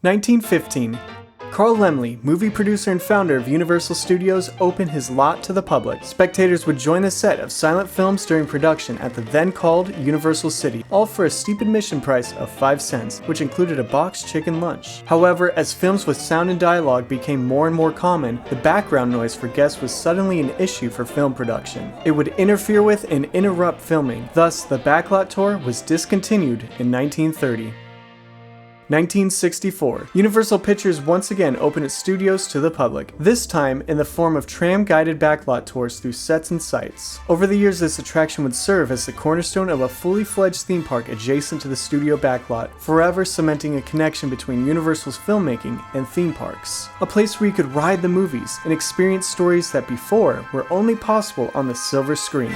1915. Carl Laemmle, movie producer and founder of Universal Studios, opened his lot to the public. Spectators would join the set of silent films during production at the then called Universal City, all for a steep admission price of 5 cents, which included a boxed chicken lunch. However, as films with sound and dialogue became more and more common, the background noise for guests was suddenly an issue for film production. It would interfere with and interrupt filming. Thus, the Backlot tour was discontinued in 1930. 1964. Universal Pictures once again opened its studios to the public, this time in the form of tram-guided backlot tours through sets and sites. Over the years, this attraction would serve as the cornerstone of a fully fledged theme park adjacent to the studio backlot, forever cementing a connection between Universal's filmmaking and theme parks. A place where you could ride the movies and experience stories that before were only possible on the silver screen.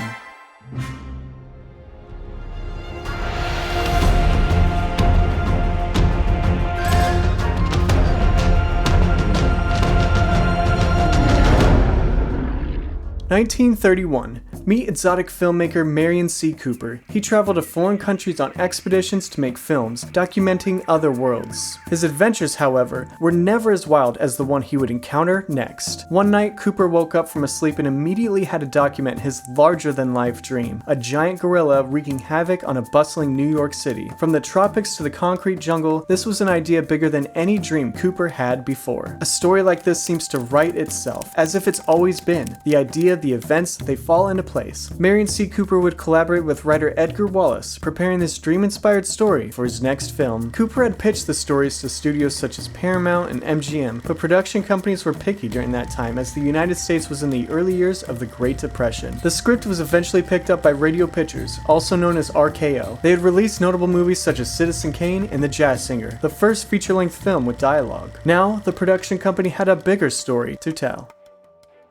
(1931) Meet exotic filmmaker Marion C. Cooper. He traveled to foreign countries on expeditions to make films, documenting other worlds. His adventures, however, were never as wild as the one he would encounter next. One night, Cooper woke up from a sleep and immediately had to document his larger-than-life dream, a giant gorilla wreaking havoc on a bustling New York City. From the tropics to the concrete jungle, this was an idea bigger than any dream Cooper had before. A story like this seems to write itself, as if it's always been. The idea, the events, they fall into place. Marion C. Cooper would collaborate with writer Edgar Wallace, preparing this dream-inspired story for his next film. Cooper had pitched the stories to studios such as Paramount and MGM, but production companies were picky during that time as the United States was in the early years of the Great Depression. The script was eventually picked up by Radio Pictures, also known as RKO. They had released notable movies such as Citizen Kane and The Jazz Singer, the first feature-length film with dialogue. Now, the production company had a bigger story to tell.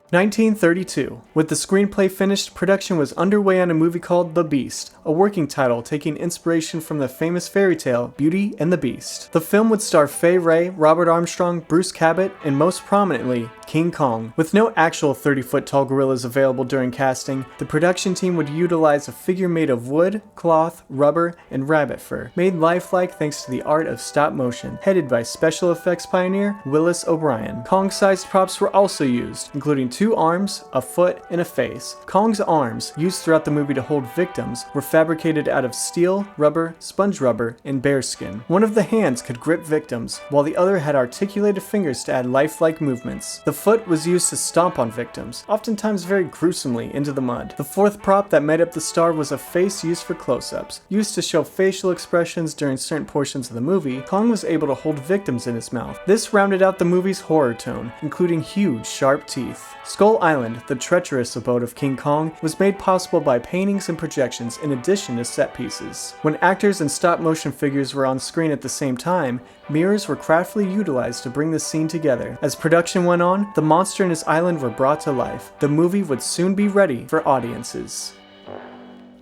1932. With the screenplay finished, production was underway on a movie called The Beast, a working title taking inspiration from the famous fairy tale Beauty and the Beast. The film would star Fay Wray, Robert Armstrong, Bruce Cabot, and most prominently, King Kong. With no actual 30-foot tall gorillas available during casting, the production team would utilize a figure made of wood, cloth, rubber, and rabbit fur, made lifelike thanks to the art of stop motion, headed by special effects pioneer Willis O'Brien. Kong-sized props were also used, including 2 arms, a foot, and a face. Kong's arms, used throughout the movie to hold victims, were fabricated out of steel, rubber, sponge rubber, and bearskin. One of the hands could grip victims, while the other had articulated fingers to add lifelike movements. The foot was used to stomp on victims, oftentimes very gruesomely, into the mud. The 4th prop that made up the star was a face used for close-ups. Used to show facial expressions during certain portions of the movie, Kong was able to hold victims in his mouth. This rounded out the movie's horror tone, including huge, sharp teeth. Skull Island, the treacherous abode of King Kong, was made possible by paintings and projections in addition to set pieces. When actors and stop-motion figures were on screen at the same time, mirrors were craftily utilized to bring the scene together. As production went on, the monster and his island were brought to life. The movie would soon be ready for audiences.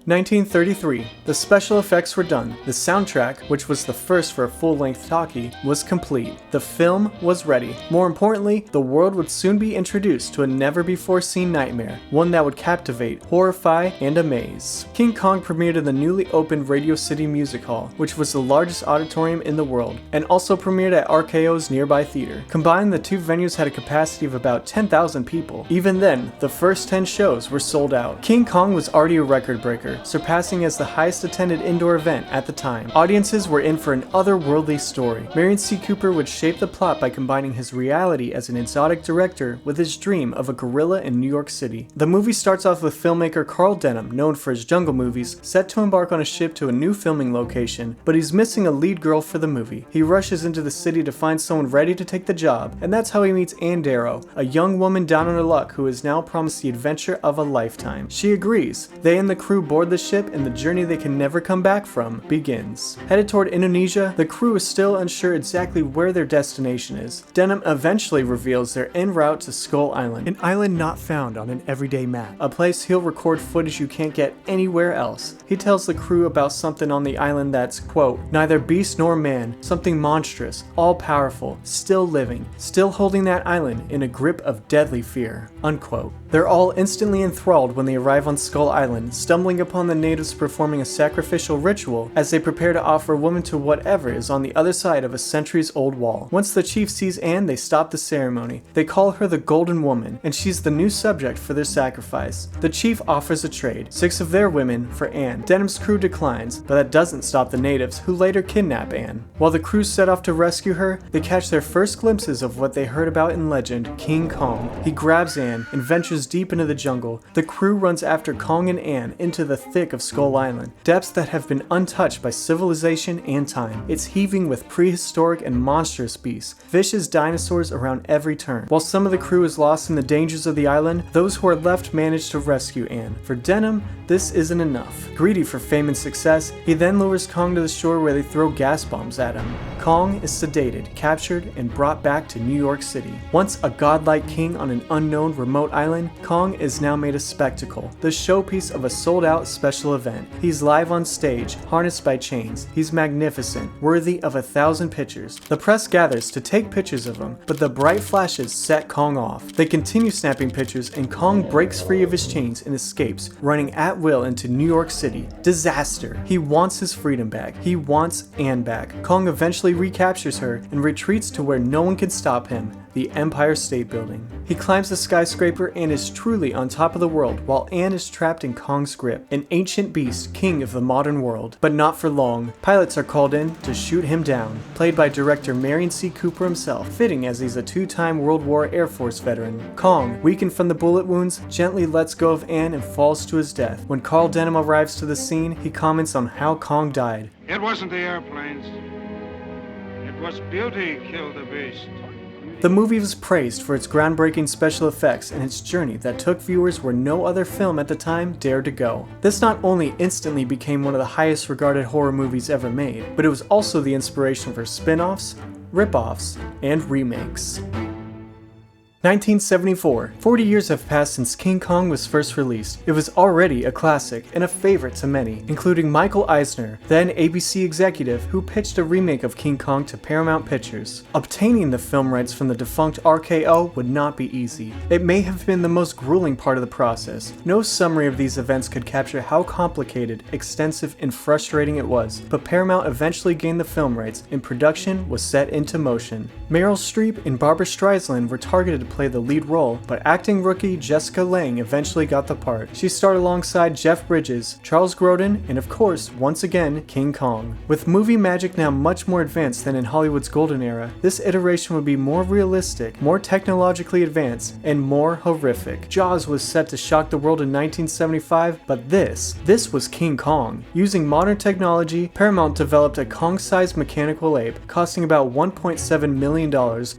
1933. The special effects were done. The soundtrack, which was the first for a full-length talkie, was complete. The film was ready. More importantly, the world would soon be introduced to a never-before-seen nightmare, one that would captivate, horrify, and amaze. King Kong premiered in the newly opened Radio City Music Hall, which was the largest auditorium in the world, and also premiered at RKO's nearby theater. Combined, the 2 venues had a capacity of about 10,000 people. Even then, the first 10 shows were sold out. King Kong was already a record breaker, surpassing as the highest attended indoor event at the time. Audiences were in for an otherworldly story. Marion C. Cooper would shape the plot by combining his reality as an exotic director with his dream of a gorilla in New York City. The movie starts off with filmmaker Carl Denham, known for his jungle movies, set to embark on a ship to a new filming location, but he's missing a lead girl for the movie. He rushes into the city to find someone ready to take the job, and that's how he meets Ann Darrow, a young woman down on her luck who is now promised the adventure of a lifetime. She agrees. They and the crew board the ship, and the journey they can never come back from begins. Headed toward Indonesia, the crew is still unsure exactly where their destination is. Denham eventually reveals they're en route to Skull Island, an island not found on an everyday map, a place he'll record footage you can't get anywhere else. He tells the crew about something on the island that's, quote, neither beast nor man, something monstrous, all-powerful, still living, still holding that island in a grip of deadly fear, unquote. They're all instantly enthralled when they arrive on Skull Island, stumbling upon upon the natives performing a sacrificial ritual as they prepare to offer a woman to whatever is on the other side of a centuries-old wall. Once the chief sees Anne, they stop the ceremony. They call her the Golden Woman, and she's the new subject for their sacrifice. The chief offers a trade, 6 of their women for Anne. Denham's crew declines, but that doesn't stop the natives, who later kidnap Anne. While the crew set off to rescue her, they catch their first glimpses of what they heard about in legend, King Kong. He grabs Anne and ventures deep into the jungle. The crew runs after Kong and Anne into the thick of Skull Island, depths that have been untouched by civilization and time. It's heaving with prehistoric and monstrous beasts, vicious dinosaurs around every turn. While some of the crew is lost in the dangers of the island, those who are left manage to rescue Anne. For Denham, this isn't enough. Greedy for fame and success, he then lures Kong to the shore where they throw gas bombs at him. Kong is sedated, captured, and brought back to New York City. Once a godlike king on an unknown remote island, Kong is now made a spectacle, the showpiece of a sold-out special event. He's live on stage, harnessed by chains. He's magnificent, worthy of 1,000 pictures. The press gathers to take pictures of him, but the bright flashes set Kong off. They continue snapping pictures, and Kong breaks free of his chains and escapes, running at will into New York City. Disaster. He wants his freedom back. He wants Anne back. Kong eventually recaptures her and retreats to where no one can stop him, the Empire State Building. He climbs the skyscraper and is truly on top of the world, while Anne is trapped in Kong's grip, an ancient beast, king of the modern world. But not for long. Pilots are called in to shoot him down, played by director Marion C. Cooper himself, fitting as he's a 2-time World War Air Force veteran. Kong, weakened from the bullet wounds, gently lets go of Anne and falls to his death. When Carl Denham arrives to the scene, he comments on how Kong died. It wasn't the airplanes. It was beauty killed the beast. The movie was praised for its groundbreaking special effects and its journey that took viewers where no other film at the time dared to go. This not only instantly became one of the highest regarded horror movies ever made, but it was also the inspiration for spin-offs, rip-offs, and remakes. 1974. 40 years have passed since King Kong was first released. It was already a classic and a favorite to many, including Michael Eisner, then ABC executive who pitched a remake of King Kong to Paramount Pictures. Obtaining the film rights from the defunct RKO would not be easy. It may have been the most grueling part of the process. No summary of these events could capture how complicated, extensive, and frustrating it was, but Paramount eventually gained the film rights and production was set into motion. Meryl Streep and Barbra Streisand were targeted to play the lead role, but acting rookie Jessica Lange eventually got the part. She starred alongside Jeff Bridges, Charles Grodin, and of course, once again, King Kong. With movie magic now much more advanced than in Hollywood's golden era, this iteration would be more realistic, more technologically advanced, and more horrific. Jaws was set to shock the world in 1975, but this was King Kong. Using modern technology, Paramount developed a Kong-sized mechanical ape, costing about $1.7 million,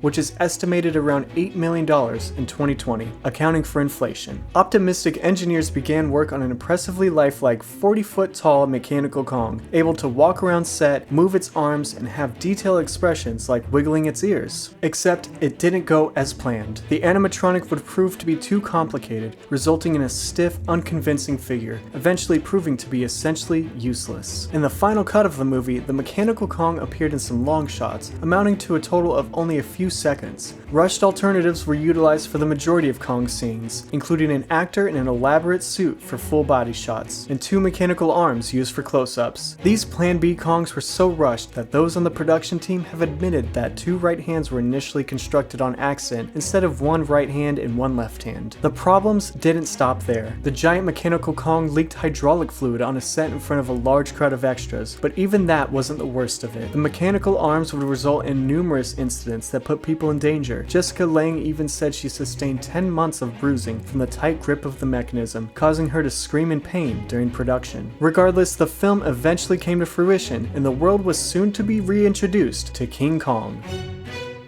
which is estimated around $8 million in 2020, accounting for inflation. Optimistic engineers began work on an impressively lifelike 40-foot-tall mechanical Kong, able to walk around set, move its arms, and have detailed expressions like wiggling its ears. Except it didn't go as planned. The animatronic would prove to be too complicated, resulting in a stiff, unconvincing figure, eventually proving to be essentially useless. In the final cut of the movie, the mechanical Kong appeared in some long shots, amounting to a total of only a few seconds. Rushed alternatives were utilized for the majority of Kong's scenes, including an actor in an elaborate suit for full body shots, and 2 mechanical arms used for close-ups. These Plan B Kongs were so rushed that those on the production team have admitted that 2 right hands were initially constructed on accident instead of 1 right hand and 1 left hand. The problems didn't stop there. The giant mechanical Kong leaked hydraulic fluid on a set in front of a large crowd of extras, but even that wasn't the worst of it. The mechanical arms would result in numerous incidents that put people in danger. Jessica Lange even said she sustained 10 months of bruising from the tight grip of the mechanism, causing her to scream in pain during production. Regardless, the film eventually came to fruition, and the world was soon to be reintroduced to King Kong.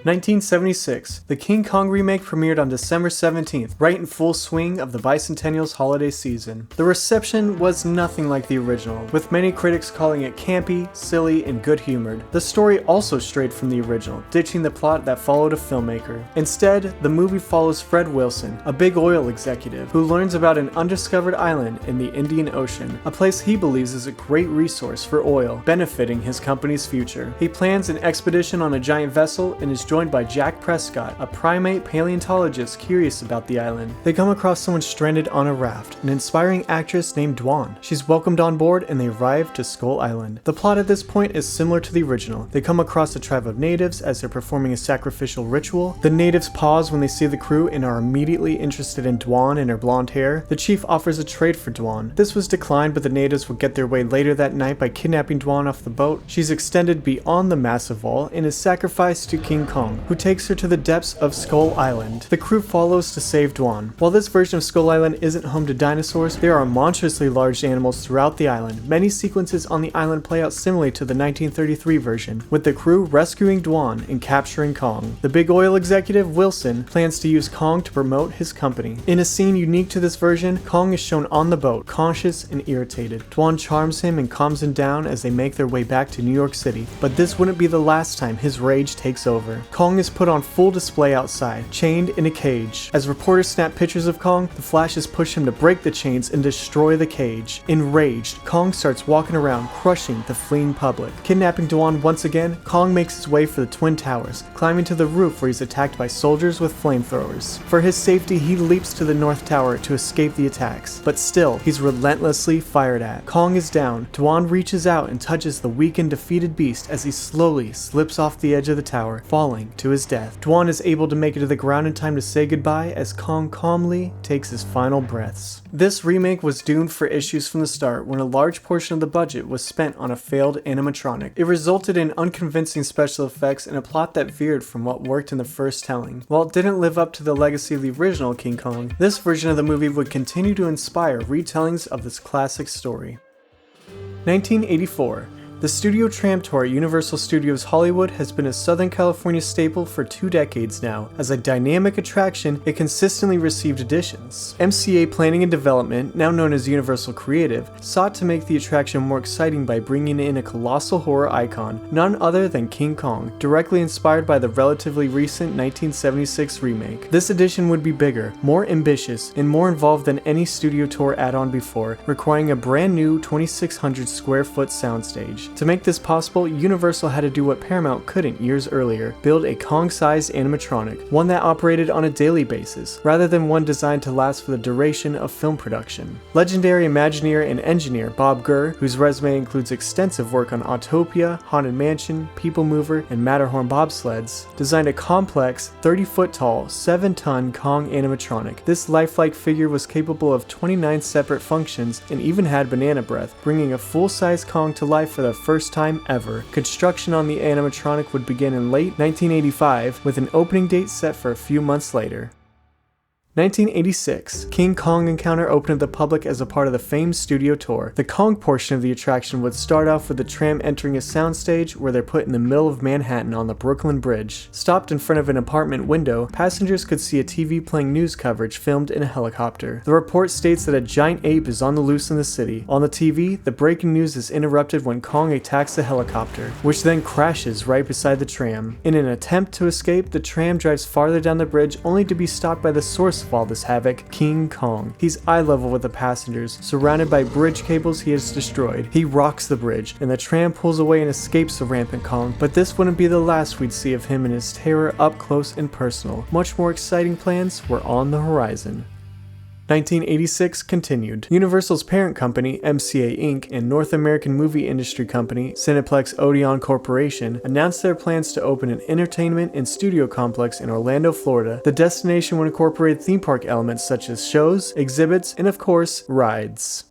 1976. The King Kong remake premiered on December 17th, right in full swing of the Bicentennial's holiday season. The reception was nothing like the original, with many critics calling it campy, silly, and good-humored. The story also strayed from the original, ditching the plot that followed a filmmaker. Instead, the movie follows Fred Wilson, a big oil executive, who learns about an undiscovered island in the Indian Ocean, a place he believes is a great resource for oil, benefiting his company's future. He plans an expedition on a giant vessel and is joined joined by Jack Prescott, a primate paleontologist curious about the island. They come across someone stranded on a raft, an inspiring actress named Dwan. She's welcomed on board and they arrive to Skull Island. The plot at this point is similar to the original. They come across a tribe of natives as they're performing a sacrificial ritual. The natives pause when they see the crew and are immediately interested in Dwan and her blonde hair. The chief offers a trade for Dwan. This was declined, but the natives would get their way later that night by kidnapping Dwan off the boat. She's extended beyond the massive wall and is sacrificed to King Kong, who takes her to the depths of Skull Island. The crew follows to save Dwan. While this version of Skull Island isn't home to dinosaurs, there are monstrously large animals throughout the island. Many sequences on the island play out similarly to the 1933 version, with the crew rescuing Dwan and capturing Kong. The big oil executive, Wilson, plans to use Kong to promote his company. In a scene unique to this version, Kong is shown on the boat, conscious and irritated. Dwan charms him and calms him down as they make their way back to New York City, but this wouldn't be the last time his rage takes over. Kong is put on full display outside, chained in a cage. As reporters snap pictures of Kong, the flashes push him to break the chains and destroy the cage. Enraged, Kong starts walking around, crushing the fleeing public. Kidnapping Dwan once again, Kong makes his way for the Twin Towers, climbing to the roof where he's attacked by soldiers with flamethrowers. For his safety, he leaps to the North Tower to escape the attacks, but still, he's relentlessly fired at. Kong is down. Dwan reaches out and touches the weak and defeated beast as he slowly slips off the edge of the tower, falling to his death. Dwan is able to make it to the ground in time to say goodbye as Kong calmly takes his final breaths. This remake was doomed for issues from the start when a large portion of the budget was spent on a failed animatronic. It resulted in unconvincing special effects and a plot that veered from what worked in the first telling. While it didn't live up to the legacy of the original King Kong, this version of the movie would continue to inspire retellings of this classic story. 1984. The Studio Tram Tour at Universal Studios Hollywood has been a Southern California staple for 2 decades now. As a dynamic attraction, it consistently received additions. MCA Planning and Development, now known as Universal Creative, sought to make the attraction more exciting by bringing in a colossal horror icon, none other than King Kong, directly inspired by the relatively recent 1976 remake. This edition would be bigger, more ambitious, and more involved than any studio tour add-on before, requiring a brand new 2,600 square foot soundstage. To make this possible, Universal had to do what Paramount couldn't years earlier, build a Kong-sized animatronic, one that operated on a daily basis, rather than one designed to last for the duration of film production. Legendary Imagineer and engineer Bob Gurr, whose resume includes extensive work on Autopia, Haunted Mansion, People Mover, and Matterhorn bobsleds, designed a complex, 30-foot-tall, 7-ton Kong animatronic. This lifelike figure was capable of 29 separate functions and even had banana breath, bringing a full-size Kong to life for the first time ever. Construction on the animatronic would begin in late 1985, with an opening date set for a few months later. 1986, King Kong Encounter opened to the public as a part of the famed studio tour. The Kong portion of the attraction would start off with the tram entering a soundstage where they're put in the middle of Manhattan on the Brooklyn Bridge. Stopped in front of an apartment window, passengers could see a TV playing news coverage filmed in a helicopter. The report states that a giant ape is on the loose in the city. On the TV, the breaking news is interrupted when Kong attacks the helicopter, which then crashes right beside the tram. In an attempt to escape, the tram drives farther down the bridge only to be stopped by the source of all this havoc, King Kong. He's eye level with the passengers, surrounded by bridge cables he has destroyed. He rocks the bridge, and the tram pulls away and escapes the rampant Kong, but this wouldn't be the last we'd see of him and his terror up close and personal. Much more exciting plans were on the horizon. 1986 continued. Universal's parent company, MCA Inc., and North American movie industry company, Cineplex Odeon Corporation, announced their plans to open an entertainment and studio complex in Orlando, Florida. The destination would incorporate theme park elements such as shows, exhibits, and of course, rides.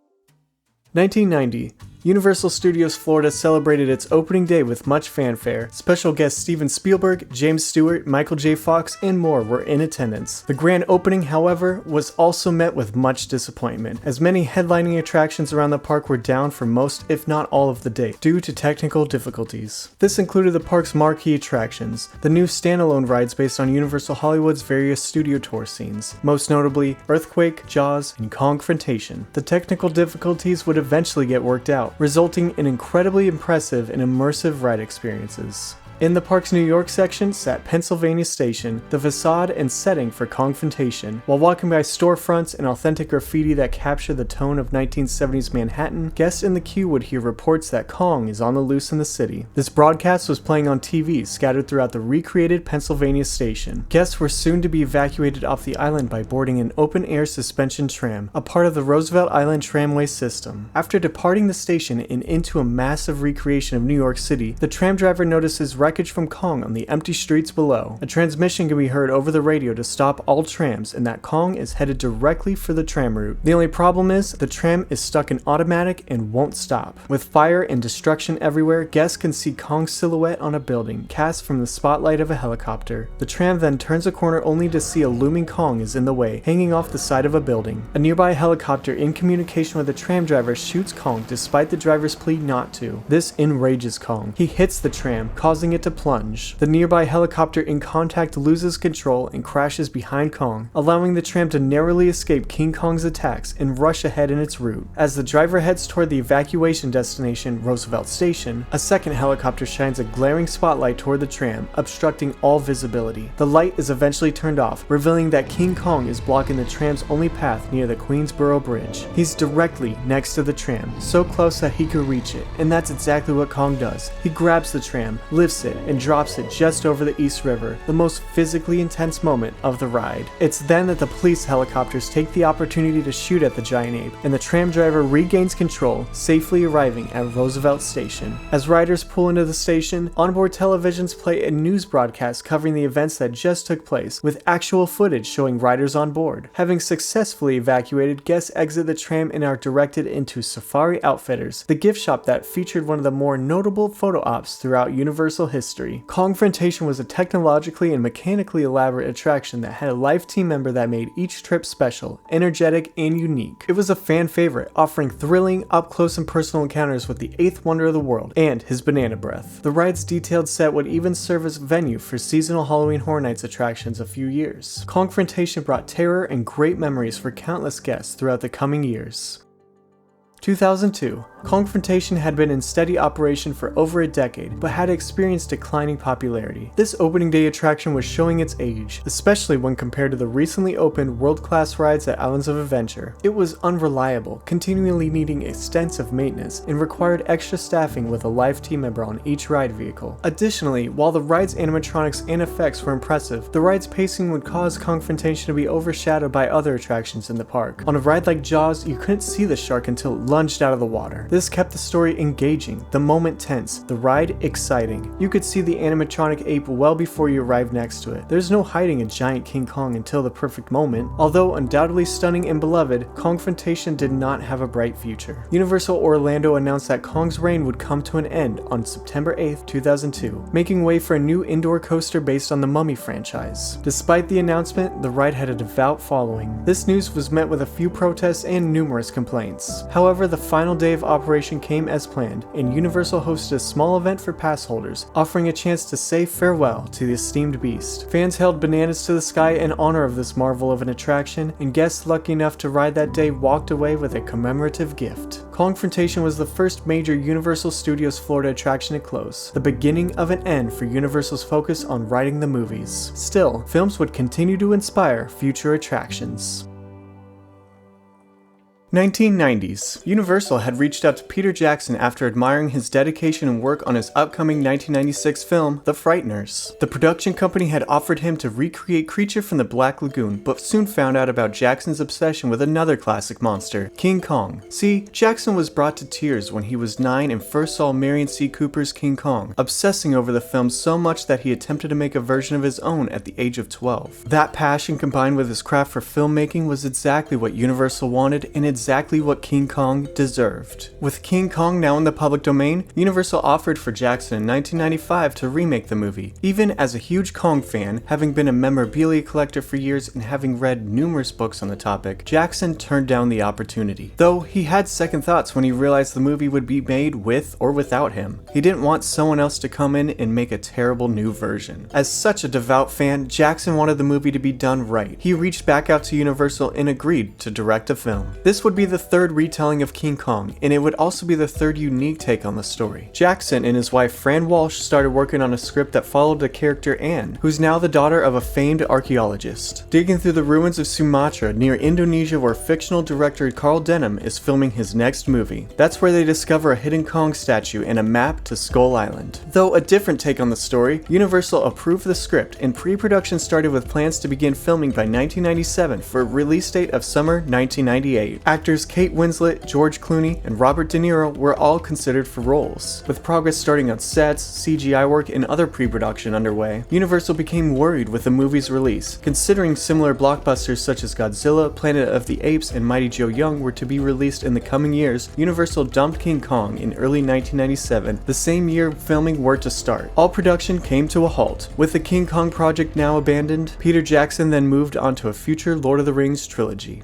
1990. Universal Studios Florida celebrated its opening day with much fanfare. Special guests Steven Spielberg, James Stewart, Michael J. Fox, and more were in attendance. The grand opening, however, was also met with much disappointment, as many headlining attractions around the park were down for most, if not all of the day, due to technical difficulties. This included the park's marquee attractions, the new standalone rides based on Universal Hollywood's various studio tour scenes, most notably Earthquake, Jaws, and Kongfrontation. The technical difficulties would eventually get worked out, resulting in incredibly impressive and immersive ride experiences. In the park's New York section sat Pennsylvania Station, the facade and setting for Kongfrontation. While walking by storefronts and authentic graffiti that capture the tone of 1970s Manhattan, guests in the queue would hear reports that Kong is on the loose in the city. This broadcast was playing on TV scattered throughout the recreated Pennsylvania Station. Guests were soon to be evacuated off the island by boarding an open-air suspension tram, a part of the Roosevelt Island tramway system. After departing the station and into a massive recreation of New York City, the tram driver notices wreckage from Kong on the empty streets below. A transmission can be heard over the radio to stop all trams and that Kong is headed directly for the tram route. The only problem is, the tram is stuck in automatic and won't stop. With fire and destruction everywhere, guests can see Kong's silhouette on a building, cast from the spotlight of a helicopter. The tram then turns a corner only to see a looming Kong is in the way, hanging off the side of a building. A nearby helicopter in communication with the tram driver shoots Kong despite the driver's plea not to. This enrages Kong. He hits the tram, causing it to plunge. The nearby helicopter in contact loses control and crashes behind Kong, allowing the tram to narrowly escape King Kong's attacks and rush ahead in its route. As the driver heads toward the evacuation destination, Roosevelt Station, a second helicopter shines a glaring spotlight toward the tram, obstructing all visibility. The light is eventually turned off, revealing that King Kong is blocking the tram's only path near the Queensboro Bridge. He's directly next to the tram, so close that he could reach it, and that's exactly what Kong does. He grabs the tram, lifts it, and drops it just over the East River, the most physically intense moment of the ride. It's then that the police helicopters take the opportunity to shoot at the giant ape, and the tram driver regains control, safely arriving at Roosevelt Station. As riders pull into the station, onboard televisions play a news broadcast covering the events that just took place, with actual footage showing riders on board. Having successfully evacuated, guests exit the tram and are directed into Safari Outfitters, the gift shop that featured one of the more notable photo ops throughout Universal history. Kongfrontation was a technologically and mechanically elaborate attraction that had a live team member that made each trip special, energetic, and unique. It was a fan favorite, offering thrilling, up-close and personal encounters with the eighth wonder of the world and his banana breath. The ride's detailed set would even serve as venue for seasonal Halloween Horror Nights attractions a few years. Kongfrontation brought terror and great memories for countless guests throughout the coming years. 2002. Kongfrontation had been in steady operation for over a decade, but had experienced declining popularity. This opening day attraction was showing its age, especially when compared to the recently opened world-class rides at Islands of Adventure. It was unreliable, continually needing extensive maintenance, and required extra staffing with a live team member on each ride vehicle. Additionally, while the ride's animatronics and effects were impressive, the ride's pacing would cause Kongfrontation to be overshadowed by other attractions in the park. On a ride like Jaws, you couldn't see the shark until it lunged out of the water. This kept the story engaging, the moment tense, the ride exciting. You could see the animatronic ape well before you arrived next to it. There's no hiding a giant King Kong until the perfect moment. Although undoubtedly stunning and beloved, Kongfrontation did not have a bright future. Universal Orlando announced that Kong's reign would come to an end on September 8, 2002, making way for a new indoor coaster based on the Mummy franchise. Despite the announcement, the ride had a devout following. This news was met with a few protests and numerous complaints. However, the final day of operation came as planned, and Universal hosted a small event for pass holders, offering a chance to say farewell to the esteemed beast. Fans held bananas to the sky in honor of this marvel of an attraction, and guests lucky enough to ride that day walked away with a commemorative gift. Kongfrontation was the first major Universal Studios Florida attraction to close, the beginning of an end for Universal's focus on writing the movies. Still, films would continue to inspire future attractions. 1990s. Universal had reached out to Peter Jackson after admiring his dedication and work on his upcoming 1996 film, The Frighteners. The production company had offered him to recreate Creature from the Black Lagoon, but soon found out about Jackson's obsession with another classic monster, King Kong. See, Jackson was brought to tears when he was 9 and first saw Marion C. Cooper's King Kong, obsessing over the film so much that he attempted to make a version of his own at the age of 12. That passion combined with his craft for filmmaking was exactly what Universal wanted, and exactly what King Kong deserved. With King Kong now in the public domain, Universal offered for Jackson in 1995 to remake the movie. Even as a huge Kong fan, having been a memorabilia collector for years and having read numerous books on the topic, Jackson turned down the opportunity. Though he had second thoughts when he realized the movie would be made with or without him. He didn't want someone else to come in and make a terrible new version. As such a devout fan, Jackson wanted the movie to be done right. He reached back out to Universal and agreed to direct a film. This would be the third retelling of King Kong, and it would also be the third unique take on the story. Jackson and his wife Fran Walsh started working on a script that followed the character Anne, who's now the daughter of a famed archaeologist. Digging through the ruins of Sumatra near Indonesia, where fictional director Carl Denham is filming his next movie. That's where they discover a hidden Kong statue and a map to Skull Island. Though a different take on the story, Universal approved the script and pre-production started with plans to begin filming by 1997 for a release date of summer 1998. Actors Kate Winslet, George Clooney, and Robert De Niro were all considered for roles. With progress starting on sets, CGI work, and other pre-production underway, Universal became worried with the movie's release, considering similar blockbusters such as Godzilla, Planet of the Apes, and Mighty Joe Young were to be released in the coming years. Universal dumped King Kong in early 1997, the same year filming were to start. All production came to a halt. With the King Kong project now abandoned, Peter Jackson then moved on to a future Lord of the Rings trilogy.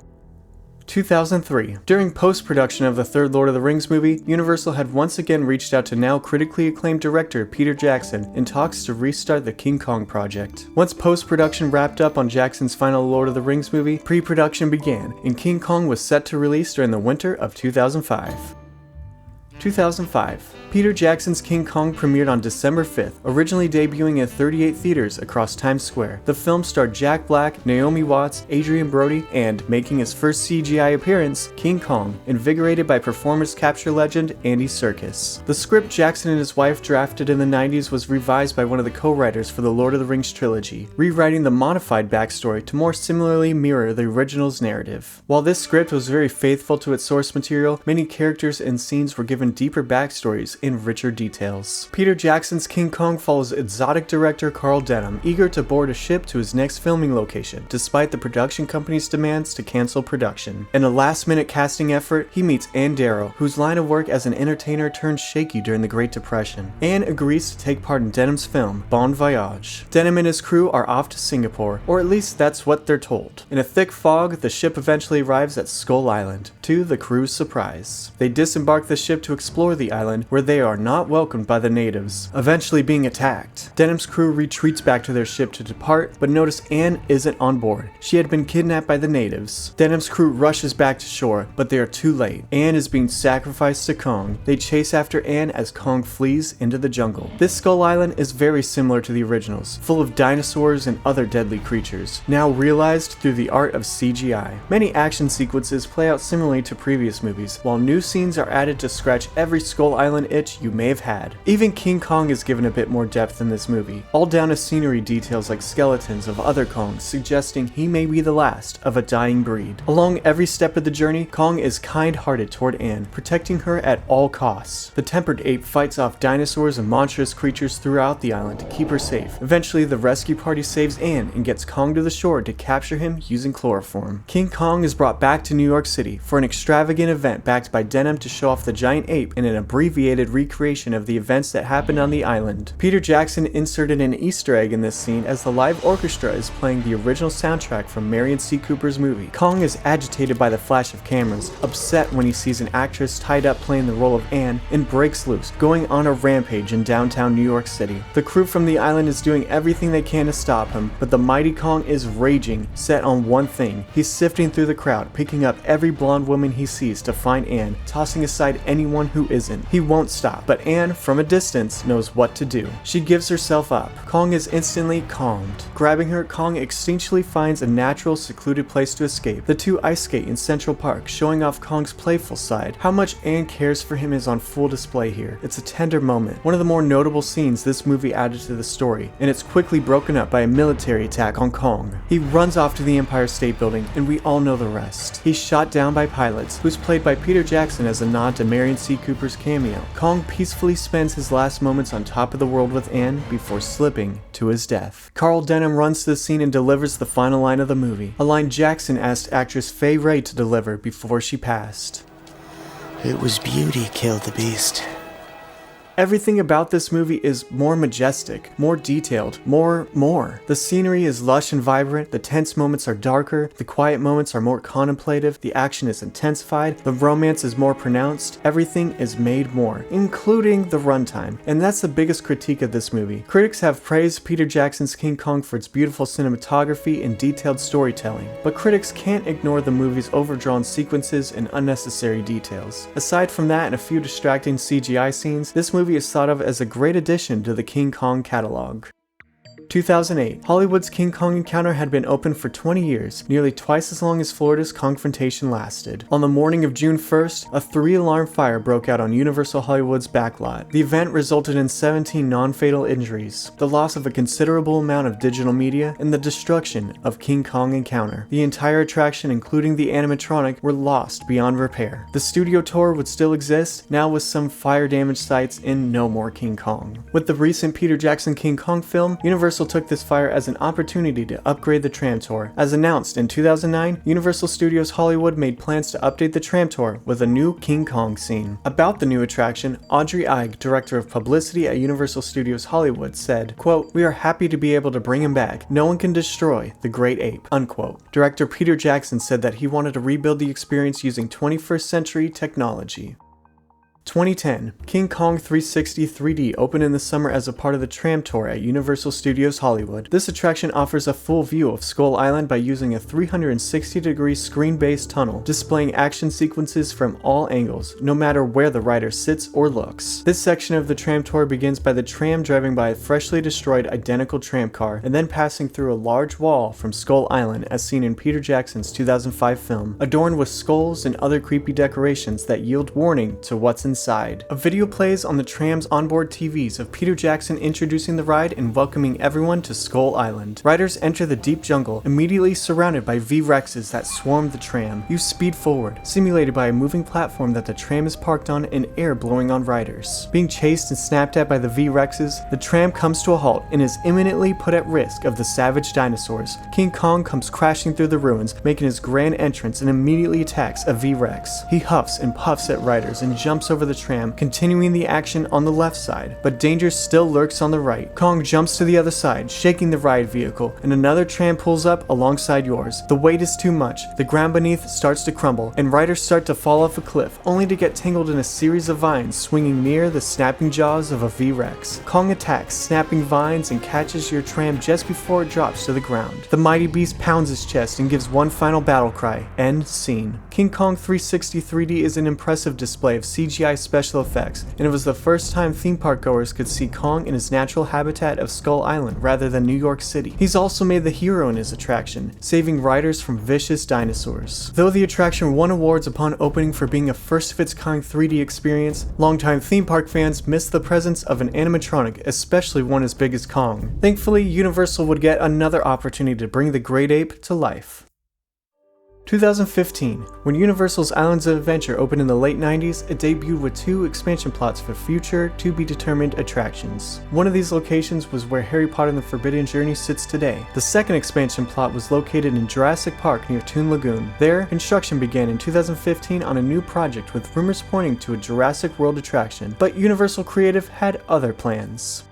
2003. During post-production of the third Lord of the Rings movie, Universal had once again reached out to now critically acclaimed director Peter Jackson in talks to restart the King Kong project. Once post-production wrapped up on Jackson's final Lord of the Rings movie, pre-production began, and King Kong was set to release during the winter of 2005. 2005. Peter Jackson's King Kong premiered on December 5th, originally debuting in 38 theaters across Times Square. The film starred Jack Black, Naomi Watts, Adrian Brody, and, making his first CGI appearance, King Kong, invigorated by performance capture legend Andy Serkis. The script Jackson and his wife drafted in the 90s was revised by one of the co-writers for the Lord of the Rings trilogy, rewriting the modified backstory to more similarly mirror the original's narrative. While this script was very faithful to its source material, many characters and scenes were given deeper backstories in richer details. Peter Jackson's King Kong follows exotic director Carl Denham, eager to board a ship to his next filming location, despite the production company's demands to cancel production. In a last-minute casting effort, he meets Ann Darrow, whose line of work as an entertainer turned shaky during the Great Depression. Ann agrees to take part in Denham's film, Bon Voyage. Denham and his crew are off to Singapore, or at least that's what they're told. In a thick fog, the ship eventually arrives at Skull Island, to the crew's surprise. They disembark the ship to explore the island, where they are not welcomed by the natives, eventually being attacked. Denham's crew retreats back to their ship to depart, but notice Anne isn't on board. She had been kidnapped by the natives. Denham's crew rushes back to shore, but they are too late. Anne is being sacrificed to Kong. They chase after Anne as Kong flees into the jungle. This Skull Island is very similar to the originals, full of dinosaurs and other deadly creatures, now realized through the art of CGI. Many action sequences play out similarly to previous movies, while new scenes are added to scratch every Skull Island itch you may have had. Even King Kong is given a bit more depth in this movie, all down to scenery details like skeletons of other Kongs, suggesting he may be the last of a dying breed. Along every step of the journey, Kong is kind-hearted toward Anne, protecting her at all costs. The tempered ape fights off dinosaurs and monstrous creatures throughout the island to keep her safe. Eventually, the rescue party saves Anne and gets Kong to the shore to capture him using chloroform. King Kong is brought back to New York City for an extravagant event backed by Denham to show off the giant ape in an abbreviated recreation of the events that happened on the island. Peter Jackson inserted an Easter egg in this scene as the live orchestra is playing the original soundtrack from Marion C. Cooper's movie. Kong is agitated by the flash of cameras, upset when he sees an actress tied up playing the role of Anne, and breaks loose, going on a rampage in downtown New York City. The crew from the island is doing everything they can to stop him, but the mighty Kong is raging, set on one thing. He's sifting through the crowd, picking up every blonde woman he sees to find Anne, tossing aside anyone who isn't. He won't stop, but Anne, from a distance, knows what to do. She gives herself up. Kong is instantly calmed. Grabbing her, Kong instinctually finds a natural, secluded place to escape. The two ice skate in Central Park, showing off Kong's playful side. How much Anne cares for him is on full display here. It's a tender moment, one of the more notable scenes this movie added to the story, and it's quickly broken up by a military attack on Kong. He runs off to the Empire State Building, and we all know the rest. He's shot down by pilots, who's played by Peter Jackson as a nod to Marion C. Cooper's cameo. Kong peacefully spends his last moments on top of the world with Anne before slipping to his death. Carl Denham runs to the scene and delivers the final line of the movie, a line Jackson asked actress Fay Wray to deliver before she passed. It was beauty killed the beast. Everything about this movie is more majestic, more detailed, more. The scenery is lush and vibrant, the tense moments are darker, the quiet moments are more contemplative, the action is intensified, the romance is more pronounced, everything is made more, including the runtime. And that's the biggest critique of this movie. Critics have praised Peter Jackson's King Kong for its beautiful cinematography and detailed storytelling, but critics can't ignore the movie's overdrawn sequences and unnecessary details. Aside from that and a few distracting CGI scenes, this movie is thought of as a great addition to the King Kong catalog. 2008. Hollywood's King Kong encounter had been open for 20 years, nearly twice as long as Florida's Kongfrontation lasted. On the morning of June 1st, a 3-alarm fire broke out on Universal Hollywood's Backlot. The event resulted in 17 non-fatal injuries, the loss of a considerable amount of digital media, and the destruction of King Kong Encounter. The entire attraction, including the animatronic, were lost beyond repair. The studio tour would still exist, now with some fire-damaged sites in No More King Kong. With the recent Peter Jackson King Kong film, Universal took this fire as an opportunity to upgrade the tram tour. As announced in 2009, Universal Studios Hollywood made plans to update the tram tour with a new King Kong scene. About the new attraction, Audrey Ige, director of publicity at Universal Studios Hollywood, said, quote, "We are happy to be able to bring him back. No one can destroy the great ape," unquote. Director Peter Jackson said that he wanted to rebuild the experience using 21st century technology. 2010. King Kong 360 3D opened in the summer as a part of the tram tour at Universal Studios Hollywood. This attraction offers a full view of Skull Island by using a 360-degree screen-based tunnel, displaying action sequences from all angles, no matter where the rider sits or looks. This section of the tram tour begins by the tram driving by a freshly destroyed identical tram car, and then passing through a large wall from Skull Island as seen in Peter Jackson's 2005 film, adorned with skulls and other creepy decorations that yield warning to what's inside. A video plays on the tram's onboard TVs of Peter Jackson introducing the ride and welcoming everyone to Skull Island. Riders enter the deep jungle, immediately surrounded by V-Rexes that swarm the tram. You speed forward, simulated by a moving platform that the tram is parked on and air blowing on riders. Being chased and snapped at by the V-Rexes, the tram comes to a halt and is imminently put at risk of the savage dinosaurs. King Kong comes crashing through the ruins, making his grand entrance and immediately attacks a V-Rex. He huffs and puffs at riders and jumps over the tram, continuing the action on the left side, but danger still lurks on the right. Kong jumps to the other side, shaking the ride vehicle, and another tram pulls up alongside yours. The weight is too much, the ground beneath starts to crumble, and riders start to fall off a cliff, only to get tangled in a series of vines swinging near the snapping jaws of a V-Rex. Kong attacks, snapping vines, and catches your tram just before it drops to the ground. The mighty beast pounds his chest and gives one final battle cry. End scene. King Kong 360 3D is an impressive display of CGI special effects, and it was the first time theme park goers could see Kong in his natural habitat of Skull Island rather than New York City. He's also made the hero in his attraction, saving riders from vicious dinosaurs. Though the attraction won awards upon opening for being a first-of-its-kind 3D experience, longtime theme park fans missed the presence of an animatronic, especially one as big as Kong. Thankfully, Universal would get another opportunity to bring the great ape to life. 2015. When Universal's Islands of Adventure opened in the late 90s, it debuted with 2 expansion plots for future, to-be-determined attractions. One of these locations was where Harry Potter and the Forbidden Journey sits today. The second expansion plot was located in Jurassic Park near Toon Lagoon. There, construction began in 2015 on a new project with rumors pointing to a Jurassic World attraction, but Universal Creative had other plans.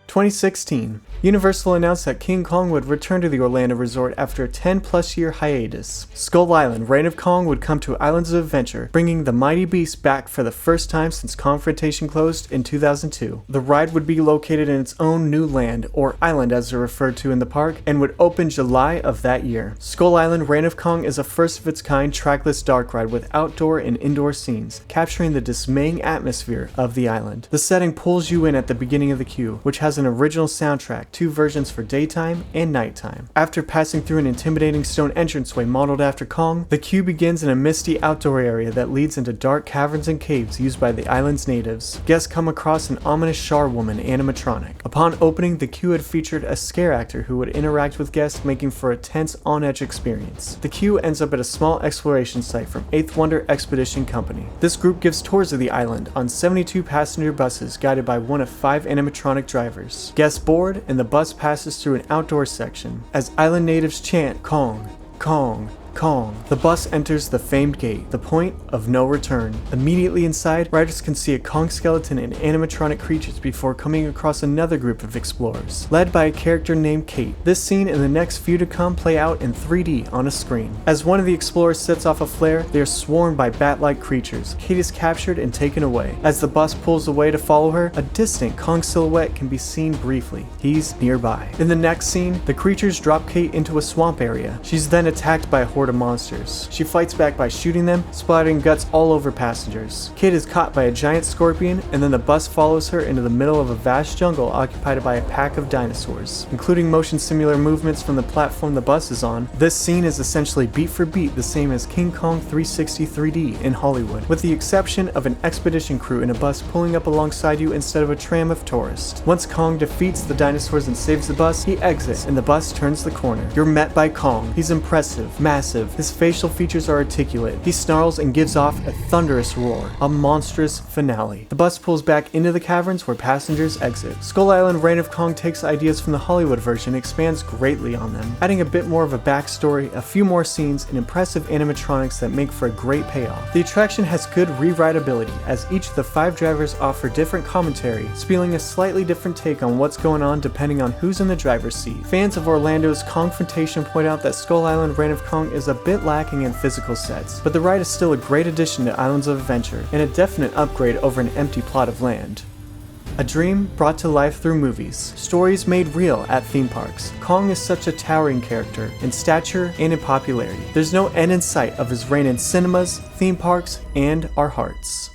2016. Universal announced that King Kong would return to the Orlando resort after a 10-plus year hiatus. Skull Island, Reign of Kong would come to Islands of Adventure, bringing the mighty beast back for the first time since Kongfrontation closed in 2002. The ride would be located in its own new land, or island as they're referred to in the park, and would open July of that year. Skull Island, Reign of Kong is a first-of-its-kind trackless dark ride with outdoor and indoor scenes, capturing the dismaying atmosphere of the island. The setting pulls you in at the beginning of the queue, which has an original soundtrack, 2 versions for daytime and nighttime. After passing through an intimidating stone entranceway modeled after Kong, the queue begins in a misty outdoor area that leads into dark caverns and caves used by the island's natives. Guests come across an ominous Char woman animatronic. Upon opening, the queue had featured a scare actor who would interact with guests, making for a tense, on-edge experience. The queue ends up at a small exploration site from 8th Wonder Expedition Company. This group gives tours of the island on 72 passenger buses guided by one of 5 animatronic drivers. Guests board, and the bus passes through an outdoor section as island natives chant Kong, Kong, Kong. The bus enters the famed gate, the point of no return. Immediately inside, riders can see a Kong skeleton and animatronic creatures before coming across another group of explorers, led by a character named Kate. This scene and the next few to come play out in 3D on a screen. As one of the explorers sets off a flare, they are swarmed by bat-like creatures. Kate is captured and taken away. As the bus pulls away to follow her, a distant Kong silhouette can be seen briefly. He's nearby. In the next scene, the creatures drop Kate into a swamp area. She's then attacked by a horde of monsters. She fights back by shooting them, splattering guts all over passengers. Kate is caught by a giant scorpion, and then the bus follows her into the middle of a vast jungle occupied by a pack of dinosaurs, including motion similar movements from the platform the bus is on. This scene is essentially beat for beat the same as King Kong 360 3D in Hollywood, with the exception of an expedition crew in a bus pulling up alongside you instead of a tram of tourists. Once Kong defeats the dinosaurs and saves the bus, he exits and the bus turns the corner. You're met by Kong. He's impressive, massive, his facial features are articulate. He snarls and gives off a thunderous roar, a monstrous finale. The bus pulls back into the caverns where passengers exit. Skull Island Reign of Kong takes ideas from the Hollywood version and expands greatly on them, adding a bit more of a backstory, a few more scenes, and impressive animatronics that make for a great payoff. The attraction has good rewritability, as each of the 5 drivers offer different commentary, spieling a slightly different take on what's going on depending on who's in the driver's seat. Fans of Orlando's Kongfrontation point out that Skull Island Reign of Kong is a bit lacking in physical sets, but the ride is still a great addition to Islands of Adventure, and a definite upgrade over an empty plot of land. A dream brought to life through movies. Stories made real at theme parks. Kong is such a towering character in stature and in popularity. There's no end in sight of his reign in cinemas, theme parks, and our hearts.